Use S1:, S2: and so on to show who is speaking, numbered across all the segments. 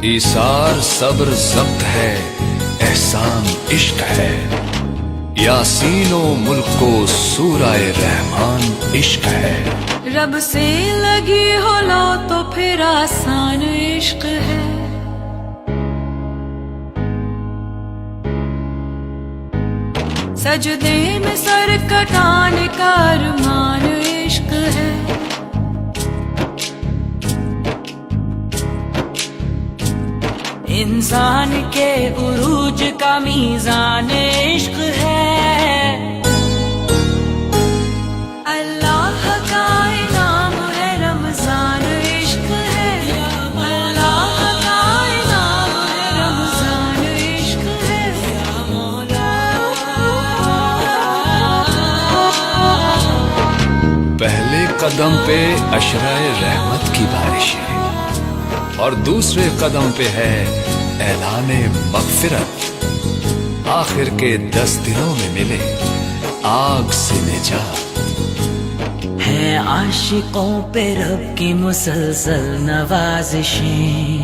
S1: ईसार सब्र ज़ब्त है, एहसान इश्क है। यासीनो मुल्क को सूराए रहमान इश्क है।
S2: रब से लगी हो लो तो फिर आसान इश्क है। सजदे में सर कटाने का अरमान इश्क है। इंसान के उरूज का मीज़ान इश्क है। अल्लाह का इनाम है रमजान इश्क है। अल्लाह का इनाम है रमजान इश्क है।
S1: पहले कदम पे अशराए रहमत की बारिश है और दूसरे कदम पे है ऐलाने मग़फ़िरत। आखिर के 10 दिनों में मिले आग से निजात।
S2: है आशिकों पे रब की मुसलसल नवाज़िशें।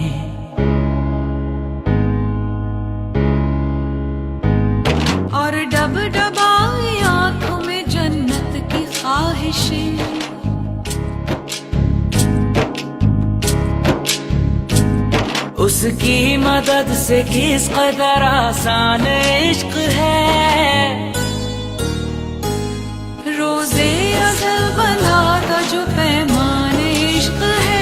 S2: और डब डबाई आंखों में जन्नत की ख्वाहिशें। उसकी मदद से किस कदर आसान इश्क है। रोज़े अज़ल बंधा था जो पैमान इश्क है।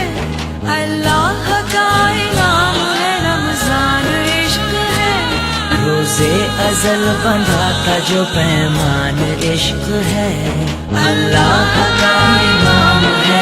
S2: अल्लाह का इनाम है रमजान इश्क है। रोज़े अज़ल बंधा था जो पैमान इश्क है। अल्लाह का इनाम है